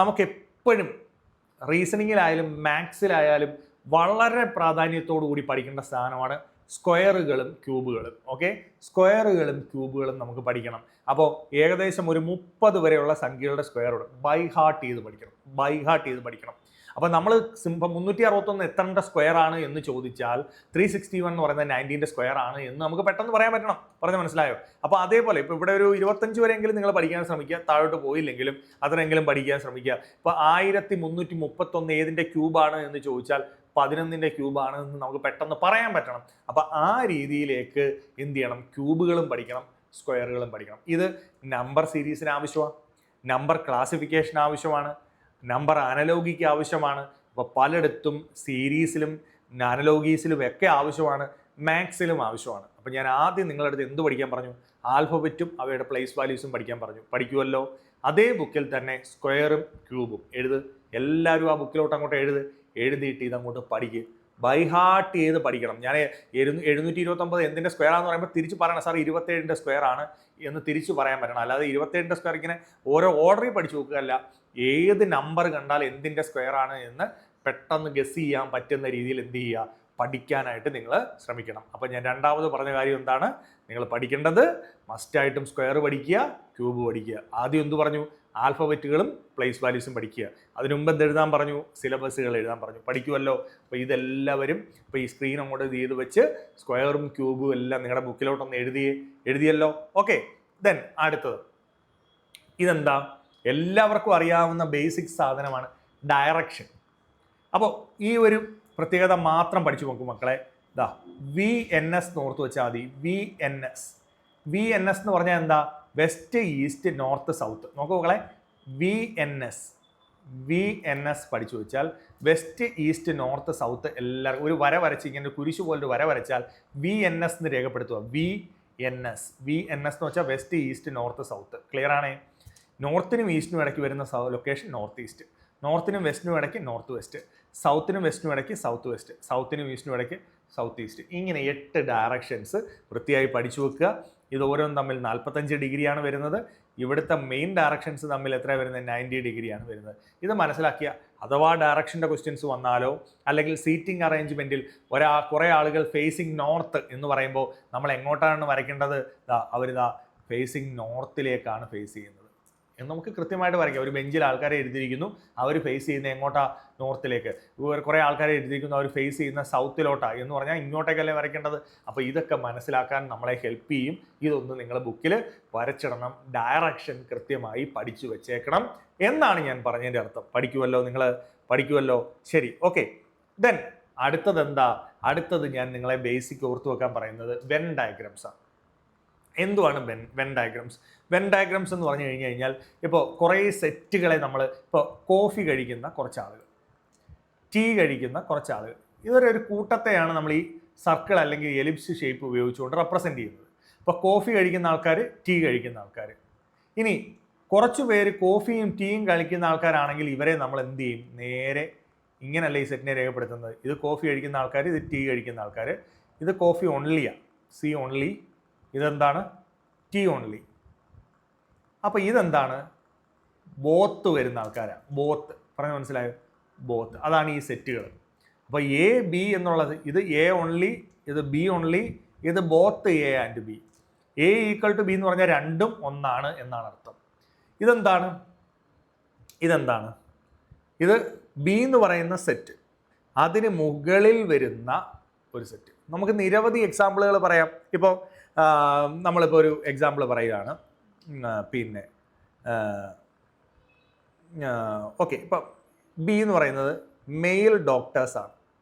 നമുക്കെപ്പോഴും റീസണിങ്ങിലായാലും മാത്സിലായാലും വളരെ പ്രാധാന്യത്തോടു കൂടി പഠിക്കേണ്ട സാധനമാണ് സ്ക്വയറുകളും ക്യൂബുകളും. ഓക്കെ, സ്ക്വയറുകളും ക്യൂബുകളും നമുക്ക് പഠിക്കണം. അപ്പോൾ ഏകദേശം ഒരു 30 വരെയുള്ള സംഖ്യകളുടെ സ്ക്വയറോട് ബൈഹാർട്ട് ചെയ്ത് പഠിക്കണം. അപ്പോൾ നമ്മൾ 361 എത്രൻ്റെ സ്ക്വയർ ആണ് എന്ന് ചോദിച്ചാൽ 361 എന്ന് പറയുന്നത് 19ന്റെ സ്ക്വയർ ആണ് എന്ന് നമുക്ക് പെട്ടെന്ന് പറയാൻ പറ്റണം. പറഞ്ഞ് മനസ്സിലായോ? അപ്പോൾ അതേപോലെ ഇപ്പോൾ ഇവിടെ ഒരു 25 വരെയെങ്കിലും നിങ്ങൾ പഠിക്കാൻ ശ്രമിക്കുക. താഴോട്ട് പോയില്ലെങ്കിലും അത്രയെങ്കിലും പഠിക്കാൻ ശ്രമിക്കുക. ഇപ്പോൾ 1331 ഏതിൻ്റെ ക്യൂബാണ് എന്ന് ചോദിച്ചാൽ 11ന്റെ ക്യൂബാണ് എന്ന് നമുക്ക് പെട്ടെന്ന് പറയാൻ പറ്റണം. അപ്പോൾ ആ രീതിയിലേക്ക് എന്ത് ചെയ്യണം? ക്യൂബുകളും പഠിക്കണം, സ്ക്വയറുകളും പഠിക്കണം. ഇത് നമ്പർ സീരീസിന് ആവശ്യമാണ്, നമ്പർ ക്ലാസിഫിക്കേഷൻ ആവശ്യമാണ്, നമ്പർ അനലോഗിക്ക് ആവശ്യമാണ്. അപ്പോൾ പലയിടത്തും സീരീസിലും അനലോഗീസിലും ഒക്കെ ആവശ്യമാണ്, മാത്സിലും ആവശ്യമാണ്. അപ്പോൾ ഞാൻ ആദ്യം നിങ്ങളുടെ അടുത്ത് എന്ത് പഠിക്കാൻ പറഞ്ഞു? ആൽഫബറ്റും അവയുടെ പ്ലേസ് വാല്യൂസും പഠിക്കാൻ പറഞ്ഞു. പഠിക്കുമല്ലോ? അതേ ബുക്കിൽ തന്നെ സ്ക്വയറും ക്യൂബും എല്ലാവരും ആ ബുക്കിലോട്ട് അങ്ങോട്ട് എഴുതിയിട്ട് ഇതങ്ങോട്ട് പഠിക്കുക. ബൈ ഹാർട്ട് ചെയ്ത് പഠിക്കണം. ഞാൻ 729 എന്തിൻ്റെ സ്ക്വയർ ആണെന്ന് പറയുമ്പോൾ തിരിച്ച് പറയണം സാർ 27ൻ്റെ സ്ക്വയർ ആണ് എന്ന് തിരിച്ച് പറയാൻ പറ്റണം. അല്ലാതെ 27ൻ്റെ സ്ക്വയർ ഇങ്ങനെ ഓരോ ഓർഡറിൽ പഠിച്ചു നോക്കുകയല്ല. ഏത് നമ്പർ കണ്ടാൽ എന്തിൻ്റെ സ്ക്വയർ ആണ് എന്ന് പെട്ടെന്ന് ഗസ് ചെയ്യാൻ പറ്റുന്ന രീതിയിൽ എന്ത് ചെയ്യുക, പഠിക്കാനായിട്ട് നിങ്ങൾ ശ്രമിക്കണം. അപ്പോൾ ഞാൻ രണ്ടാമത് പറഞ്ഞ കാര്യം എന്താണ്, നിങ്ങൾ പഠിക്കേണ്ടത് മസ്റ്റായിട്ടും സ്ക്വയർ പഠിക്കുക, ക്യൂബ് പഠിക്കുക. ആദ്യം എന്ത് പറഞ്ഞു, ആൽഫബറ്റുകളും പ്ലേസ് വാല്യൂസും പഠിക്കുക. അതിനു മുമ്പ് എന്തെഴുതാൻ പറഞ്ഞു, സിലബസുകൾ എഴുതാൻ പറഞ്ഞു. പഠിക്കുമല്ലോ. അപ്പോൾ ഇതെല്ലാവരും ഇപ്പോൾ ഈ സ്ക്രീൻ അങ്ങോട്ട് ഇത് ചെയ്ത് വെച്ച് സ്ക്വയറും ക്യൂബും എല്ലാം നിങ്ങളുടെ ബുക്കിലോട്ടൊന്ന് എഴുതിയല്ലോ. ഓക്കെ. ദെൻ അടുത്തത് ഇതെന്താ, എല്ലാവർക്കും അറിയാവുന്ന ബേസിക് സാധനമാണ് ഡയറക്ഷൻ. അപ്പോൾ ഈ ഒരു പ്രത്യേകത മാത്രം പഠിച്ചു നോക്കും മക്കളെ. ഇതാ VNS ഓർത്ത് വെച്ചാൽ മതി. VNS എന്ന് പറഞ്ഞാൽ എന്താ, വെസ്റ്റ് ഈസ്റ്റ് നോർത്ത് സൗത്ത്. നോക്കൂ മക്കളെ, VNS പഠിച്ചു വെച്ചാൽ വെസ്റ്റ് ഈസ്റ്റ് നോർത്ത് സൗത്ത് എല്ലാവർക്കും ഒരു വര വരച്ച് ഇങ്ങനെ കുരിശു പോലൊരു വര വരച്ചാൽ VNS എന്ന് രേഖപ്പെടുത്തുക. VNS എന്ന് വെച്ചാൽ west east north south. Clear ആണേ? നോർത്തിനും ഈസ്റ്റിനും ഇടയ്ക്ക് വരുന്ന ലൊക്കേഷൻ നോർത്ത് ഈസ്റ്റ്, നോർത്തിനും വെസ്റ്റിനും ഇടയ്ക്ക് നോർത്ത് വെസ്റ്റ്, സൗത്തിനും വെസ്റ്റിനും ഇടയ്ക്ക് സൗത്ത് വെസ്റ്റ്, സൗത്തിനും ഈസ്റ്റിനും ഇടയ്ക്ക് സൗത്ത് ഈസ്റ്റ്. ഇങ്ങനെ 8 ഡയറക്ഷൻസ് വൃത്തിയായി പഠിച്ചു വെക്കുക. ഇത് ഓരോന്നും തമ്മിൽ 45 ഡിഗ്രിയാണ് വരുന്നത്. ഇവിടുത്തെ മെയിൻ ഡയറക്ഷൻസ് തമ്മിൽ എത്രയാണ് വരുന്നത്, 90 ഡിഗ്രിയാണ് വരുന്നത്. ഇത് മനസ്സിലാക്കിയ അഥവാ ഡയറക്ഷൻ്റെ ക്വസ്റ്റ്യൻസ് വന്നാലോ, അല്ലെങ്കിൽ സീറ്റിംഗ് അറേഞ്ച്മെൻറ്റിൽ കുറേ ആളുകൾ ഫേസിങ് നോർത്ത് എന്ന് പറയുമ്പോൾ നമ്മൾ എങ്ങോട്ടാണ് വരയ്ക്കേണ്ടത്, അവരിതാ ഫേസിങ് നോർത്തിലേക്കാണ് ഫേസ് ചെയ്യുന്നത് എന്ന് നമുക്ക് കൃത്യമായിട്ട് വരയ്ക്കാം. ഒരു ബെഞ്ചിൽ ആൾക്കാരെ എഴുതിയിരിക്കുന്നു, അവർ ഫേസ് ചെയ്യുന്ന എങ്ങോട്ടാ, നോർത്തിലേക്ക്. കുറേ ആൾക്കാരെ എഴുതിയിരിക്കുന്നു, അവർ ഫേസ് ചെയ്യുന്ന സൗത്തിലോട്ടാ എന്ന് പറഞ്ഞാൽ ഇങ്ങോട്ടേക്കല്ലേ വരയ്ക്കേണ്ടത്. അപ്പോൾ ഇതൊക്കെ മനസ്സിലാക്കാൻ നമ്മളെ ഹെൽപ്പ് ചെയ്യും. ഇതൊന്ന് നിങ്ങൾ ബുക്കിൽ വരച്ചിടണം. ഡയറക്ഷൻ കൃത്യമായി പഠിച്ചു വെച്ചേക്കണം എന്നാണ് ഞാൻ പറഞ്ഞതിൻ്റെ അർത്ഥം. പഠിക്കുമല്ലോ, നിങ്ങൾ പഠിക്കുമല്ലോ. ശരി, ഓക്കെ. ദെൻ അടുത്തത് എന്താ, അടുത്തത് ഞാൻ നിങ്ങളെ ബേസിക് ഓർത്തു വെക്കാൻ പറയുന്നത് വെൻ ഡയഗ്രാംസാണ്. എന്തുവാണ് വെൻ ഡയഗ്രാംസ്? വെൻ ഡയഗ്രാംസ് എന്ന് പറഞ്ഞു കഴിഞ്ഞാൽ ഇപ്പോൾ കുറേ സെറ്റുകളെ നമ്മൾ ഇപ്പോൾ കോഫി കഴിക്കുന്ന കുറച്ച് ആളുകൾ, ടീ കഴിക്കുന്ന കുറച്ച് ആളുകൾ, ഇതൊരു കൂട്ടത്തെയാണ് നമ്മൾ ഈ സർക്കിൾ അല്ലെങ്കിൽ എലിപ്സ് ഷേപ്പ് ഉപയോഗിച്ചുകൊണ്ട് റെപ്രസെൻറ്റ് ചെയ്യുന്നത്. ഇപ്പോൾ കോഫി കഴിക്കുന്ന ആൾക്കാർ, ടീ കഴിക്കുന്ന ആൾക്കാർ. ഇനി കുറച്ച് പേര് കോഫിയും ടീയും കഴിക്കുന്ന ആൾക്കാരാണെങ്കിൽ ഇവരെ നമ്മൾ എന്ത് ചെയ്യും, നേരെ ഇങ്ങനെയല്ല ഈ സെറ്റിനെ രേഖപ്പെടുത്തുന്നത്. ഇത് കോഫി കഴിക്കുന്ന ആൾക്കാർ, ഇത് ടീ കഴിക്കുന്ന ആൾക്കാർ. ഇത് കോഫി ഓൺലിയാണ്, സി ഓൺലി. ഇതെന്താണ്, ടീ ഓൺലി. അപ്പോൾ ഇതെന്താണ്, ബോത്ത് വരുന്ന ആൾക്കാരാണ്. ബോത്ത് പറഞ്ഞ് മനസ്സിലായോ, ബോത്ത്. അതാണ് ഈ സെറ്റുകൾ. അപ്പോൾ എ ബി എന്നുള്ളത്, ഇത് എ ഓൺലി, ഇത് ബി ഓൺലി, ഇത് both A and B. A equal to B എന്ന് പറഞ്ഞാൽ രണ്ടും ഒന്നാണ് എന്നാണ് അർത്ഥം. ഇതെന്താണ്, ഇത് ബി എന്ന് പറയുന്ന സെറ്റ്, അതിന് മുകളിൽ വരുന്ന ഒരു സെറ്റ്. നമുക്ക് നിരവധി എക്സാമ്പിളുകൾ പറയാം. ഇപ്പോൾ നമ്മളിപ്പോൾ ഒരു എക്സാമ്പിൾ പറയുകയാണ്. പിന്നെ ഓക്കെ, ഇപ്പം ബി എന്ന് പറയുന്നത് മെയിൽ ഡോക്ടേഴ്സാണ്,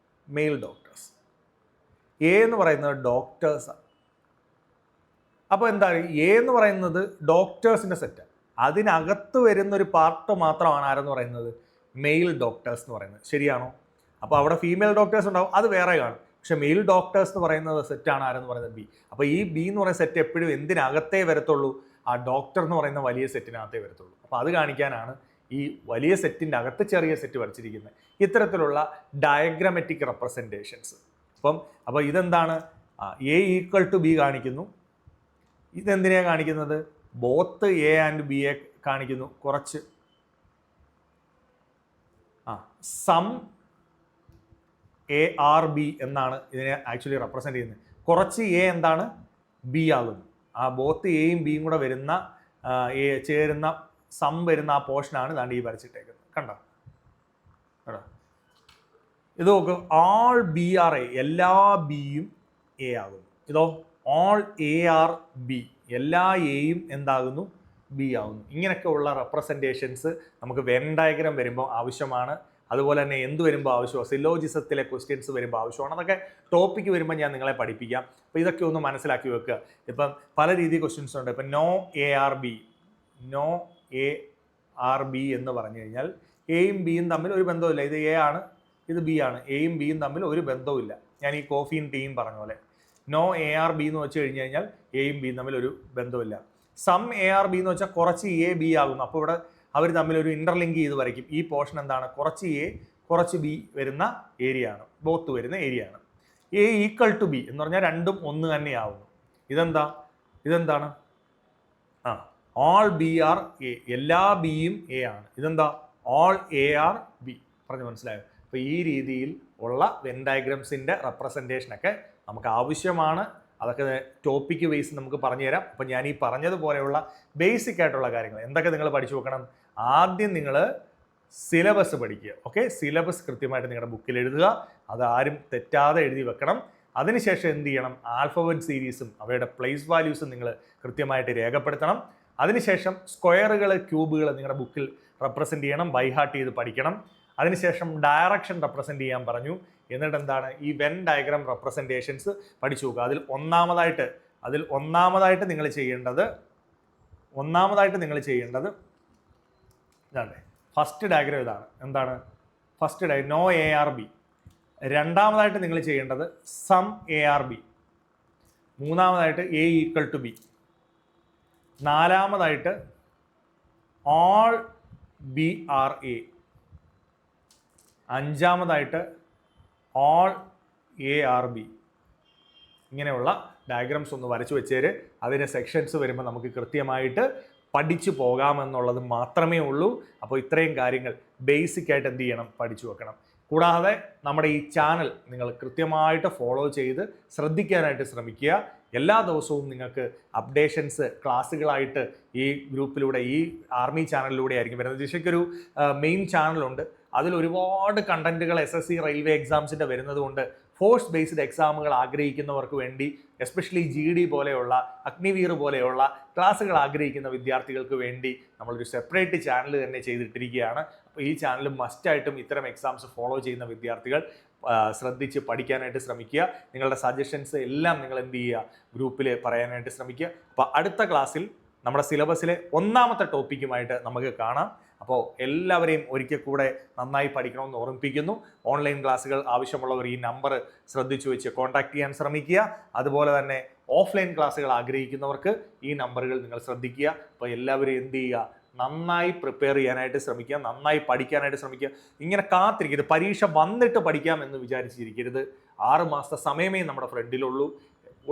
മെയിൽ ഡോക്ടേഴ്സ്. എ എന്ന് പറയുന്നത് ഡോക്ടേഴ്സാണ്. അപ്പോൾ എന്താ, എ എന്ന് പറയുന്നത് ഡോക്ടേഴ്സിൻ്റെ സെറ്റാണ്. അതിനകത്ത് വരുന്നൊരു പാർട്ട് മാത്രമാണ് ആരെന്ന് പറയുന്നത്, മെയിൽ ഡോക്ടേഴ്സ് എന്ന് പറയുന്നത്. ശരിയാണോ? അപ്പോൾ അവിടെ ഫീമെയിൽ ഡോക്ടേഴ്സ് ഉണ്ടാവും, അത് വേറെ കാണും. പക്ഷെ മെയിൽ ഡോക്ടേഴ്സ് എന്ന് പറയുന്നത് സെറ്റാണ് ആരെന്ന് പറയുന്നത് ബി. അപ്പോൾ ഈ ബി എന്ന് പറയുന്ന സെറ്റ് എപ്പോഴും എന്തിനകത്തേ വരത്തുള്ളൂ, ആ ഡോക്ടർ എന്ന് പറയുന്ന വലിയ സെറ്റിനകത്തേ വരത്തുള്ളൂ. അപ്പോൾ അത് കാണിക്കാനാണ് ഈ വലിയ സെറ്റിൻ്റെ അകത്ത് ചെറിയ സെറ്റ് വരച്ചിരിക്കുന്നത്. ഇത്തരത്തിലുള്ള ഡയഗ്രമാറ്റിക് റെപ്രസെൻറ്റേഷൻസ്. അപ്പോൾ ഇതെന്താണ്, എ ഈക്വൽ ടു ബി കാണിക്കുന്നു. ഇതെന്തിനെയാണ് കാണിക്കുന്നത്, both A and B A കാണിക്കുന്നു. കുറച്ച് സം എ ആർ ബി എന്നാണ് ഇതിനെ ആക്ച്വലി റെപ്രസെൻറ്റ് ചെയ്യുന്നത്. കുറച്ച് എ എന്താണ്, ബി ആകുന്നു. ആ ബോത്ത് എയും ബിയും കൂടെ വരുന്ന ചേരുന്ന സം വരുന്ന ആ പോർഷനാണ് ഇതാണ്ട് ഈ വരച്ചിട്ടേക്കുന്നത്. കണ്ടോ? ഇത് നോക്ക്, ആൾ ബി ആർ എ, എല്ലാ ബിയും എ ആകുന്നു. ഇതോ ഓൾ എ ആർ ബി, എല്ലാ എയും എന്താകുന്നു, ബി ആകുന്നു. ഇങ്ങനെയൊക്കെ ഉള്ള റെപ്രസെൻറ്റേഷൻസ് നമുക്ക് വെൻ ഡയഗ്രാം വരുമ്പോൾ ആവശ്യമാണ്. അതുപോലെ തന്നെ എന്ത് വരുമ്പോൾ ആവശ്യമാണ്, സിലോജിസത്തിലെ ക്വസ്റ്റ്യൻസ് വരുമ്പോൾ ആവശ്യമാണ്. അതൊക്കെ ടോപ്പിക്ക് വരുമ്പോൾ ഞാൻ നിങ്ങളെ പഠിപ്പിക്കാം. അപ്പോൾ ഇതൊക്കെ ഒന്ന് മനസ്സിലാക്കി വെക്കുക. ഇപ്പം പല രീതിയിൽ ക്വസ്റ്റ്യൻസ് ഉണ്ട്. ഇപ്പം നോ എ ആർ ബി എന്ന് പറഞ്ഞു കഴിഞ്ഞാൽ എയും ബിയും തമ്മിൽ ഒരു ബന്ധവുമില്ല. ഇത് എ ആണ്, ഇത് ബി ആണ്. എയും ബിയും തമ്മിൽ ഒരു ബന്ധവുമില്ല. ഞാൻ ഈ കോഫിയും ടീയും പറഞ്ഞ പോലെ നോ എ ആർ ബി എന്ന് വെച്ച് കഴിഞ്ഞ് കഴിഞ്ഞാൽ എയും ബിയും തമ്മിൽ ഒരു ബന്ധവുമില്ല. സം എ ആർ ബി എന്ന് വെച്ചാൽ കുറച്ച് എ ബി ആകുന്നു. അപ്പോൾ ഇവിടെ അവർ തമ്മിൽ ഒരു ഇൻ്റർലിങ്ക് ചെയ്ത് വരയ്ക്കും. ഈ പോർഷൻ എന്താണ്, കുറച്ച് എ കുറച്ച് ബി വരുന്ന ഏരിയ ആണ്, ബോത്ത് വരുന്ന ഏരിയ ആണ്. എ ഈക്വൽ ടു ബി എന്ന് പറഞ്ഞാൽ രണ്ടും ഒന്ന് തന്നെയാവുന്നു. ഇതെന്താണ്? ഓൾ ബി ആർ എ, എല്ലാ ബിയും എ ആണ്. ഇതെന്താ? All A are B. പറഞ്ഞ് മനസ്സിലായോ? അപ്പോൾ ഈ രീതിയിൽ ഉള്ള വെൻ ഡയഗ്രംസിൻ്റെ റെപ്രസെൻറ്റേഷനൊക്കെ നമുക്ക് ആവശ്യമാണ്. അതൊക്കെ ടോപ്പിക്ക് ബേസ് നമുക്ക് പറഞ്ഞു തരാം. അപ്പം ഞാൻ ഈ പറഞ്ഞതുപോലെയുള്ള ബേസിക് ആയിട്ടുള്ള കാര്യങ്ങൾ എന്തൊക്കെ നിങ്ങൾ പഠിച്ചു വെക്കണം? ആദ്യം നിങ്ങൾ സിലബസ് പഠിക്കുക. ഓക്കെ, സിലബസ് കൃത്യമായിട്ട് നിങ്ങളുടെ ബുക്കിൽ എഴുതുക. അത് ആരും തെറ്റാതെ എഴുതി വെക്കണം. അതിനുശേഷം എന്ത് ചെയ്യണം? ആൽഫബറ്റ് സീരീസും അവയുടെ പ്ലേസ് വാല്യൂസും നിങ്ങൾ കൃത്യമായിട്ട് രേഖപ്പെടുത്തണം. അതിനുശേഷം സ്ക്വയറുകൾ, ക്യൂബുകൾ നിങ്ങളുടെ ബുക്കിൽ റെപ്രസെൻറ്റ് ചെയ്യണം, ബൈഹാർട്ട് ചെയ്ത് പഠിക്കണം. അതിനുശേഷം ഡയറക്ഷൻ റെപ്രസെൻറ്റ് ചെയ്യാൻ പറഞ്ഞു. എന്നിട്ട് എന്താണ്? ഈ വെൻ ഡയഗ്രാം റെപ്രസെൻറ്റേഷൻസ് പഠിച്ചു നോക്കുക. അതിൽ ഒന്നാമതായിട്ട് നിങ്ങൾ ചെയ്യേണ്ടത് ഇതാണ്. ഫസ്റ്റ് ഡയഗ്രാം ഇതാണ്. എന്താണ് first diagram? No A are B. രണ്ടാമതായിട്ട് നിങ്ങൾ ചെയ്യേണ്ടത് സം എ ആർ ബി. മൂന്നാമതായിട്ട് എ ഈക്വൽ ടു ബി. നാലാമതായിട്ട് ഓൾ ബി ആർ എ. അഞ്ചാമതായിട്ട് ഓൾ എ ആർ ബി. ഇങ്ങനെയുള്ള ഡയഗ്രാംസ് ഒന്ന് വരച്ചു വെച്ചേര്. അതിന് സെക്ഷൻസ് വരുമ്പോൾ നമുക്ക് കൃത്യമായിട്ട് പഠിച്ചു പോകാമെന്നുള്ളത് മാത്രമേ ഉള്ളൂ. അപ്പോൾ ഇത്രയും കാര്യങ്ങൾ ബേസിക് ആയിട്ട് എന്ത് ചെയ്യണം? പഠിച്ചു വെക്കണം. കൂടാതെ നമ്മുടെ ഈ ചാനൽ നിങ്ങൾ കൃത്യമായിട്ട് ഫോളോ ചെയ്ത് ശ്രദ്ധിക്കാനായിട്ട് ശ്രമിക്കുക. എല്ലാ ദിവസവും നിങ്ങൾക്ക് അപ്ഡേഷൻസ് ക്ലാസ്സുകളായിട്ട് ഈ ഗ്രൂപ്പിലൂടെ, ഈ ആർമി ചാനലിലൂടെ ആയിരിക്കും വരുന്നത്. ദിശയ്ക്കൊരു മെയിൻ ചാനലുണ്ട്. അതിൽ ഒരുപാട് കണ്ടന്റുകൾ SSC റെയിൽവേ എക്സാംസിൻ്റെ വരുന്നത് കൊണ്ട് ഫോഴ്സ് ബേസ്ഡ് എക്സാമുകൾ ആഗ്രഹിക്കുന്നവർക്ക് വേണ്ടി, എസ്പെഷ്യലി GD പോലെയുള്ള, അഗ്നിവീർ പോലെയുള്ള ക്ലാസ്സുകൾ ആഗ്രഹിക്കുന്ന വിദ്യാർത്ഥികൾക്ക് വേണ്ടി നമ്മളൊരു സെപ്പറേറ്റ് ചാനൽ തന്നെ ചെയ്തിട്ടിരിക്കുകയാണ്. അപ്പോൾ ഈ ചാനൽ മസ്റ്റായിട്ടും ഇത്തരം എക്സാംസ് ഫോളോ ചെയ്യുന്ന വിദ്യാർത്ഥികൾ ശ്രദ്ധിച്ച് പഠിക്കാനായിട്ട് ശ്രമിക്കുക. നിങ്ങളുടെ സജഷൻസ് എല്ലാം നിങ്ങൾ എന്ത് ചെയ്യുക? ഗ്രൂപ്പിൽ പറയാനായിട്ട് ശ്രമിക്കുക. അപ്പോൾ അടുത്ത ക്ലാസ്സിൽ നമ്മുടെ സിലബസിലെ ഒന്നാമത്തെ ടോപ്പിക്കുമായിട്ട് നമുക്ക് കാണാം. അപ്പോൾ എല്ലാവരെയും ഒരിക്കൽ കൂടെ നന്നായി പഠിക്കണമെന്ന് ഓർമ്മിപ്പിക്കുന്നു. ഓൺലൈൻ ക്ലാസ്സുകൾ ആവശ്യമുള്ളവർ ഈ നമ്പർ ശ്രദ്ധിച്ചു വെച്ച് കോൺടാക്ട് ചെയ്യാൻ ശ്രമിക്കുക. അതുപോലെ തന്നെ ഓഫ്ലൈൻ ക്ലാസ്സുകൾ ആഗ്രഹിക്കുന്നവർക്ക് ഈ നമ്പറുകൾ നിങ്ങൾ ശ്രദ്ധിക്കുക. അപ്പോൾ എല്ലാവരും എന്ത് ചെയ്യുക? നന്നായി പ്രിപ്പയർ ചെയ്യാനായിട്ട് ശ്രമിക്കുക, നന്നായി പഠിക്കാനായിട്ട് ശ്രമിക്കുക. ഇങ്ങനെ കാത്തിരിക്കരുത്, പരീക്ഷ വന്നിട്ട് പഠിക്കാം എന്ന് വിചാരിച്ചിരിക്കരുത്. 6 മാസത്തെ സമയമേ നമ്മുടെ ഫ്രണ്ടിലുള്ളൂ.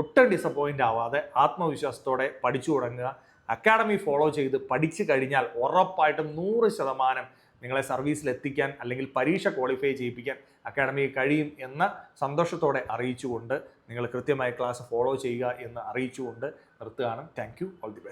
ഒട്ടും ഡിസപ്പോയിൻ്റ് ആവാതെ ആത്മവിശ്വാസത്തോടെ പഠിച്ചു തുടങ്ങുക. അക്കാഡമി ഫോളോ ചെയ്ത് പഠിച്ചു കഴിഞ്ഞാൽ ഉറപ്പായിട്ടും 100% നിങ്ങളെ സർവീസിൽ എത്തിക്കാൻ അല്ലെങ്കിൽ പരീക്ഷ ക്വാളിഫൈ ചെയ്യിപ്പിക്കാൻ അക്കാഡമിക്ക് കഴിയും എന്ന സന്തോഷത്തോടെ അറിയിച്ചുകൊണ്ട് നിങ്ങൾ കൃത്യമായി ക്ലാസ് ഫോളോ ചെയ്യുക എന്ന് അറിയിച്ചുകൊണ്ട് നിർത്തുകയാണ്. Thank you. All the best.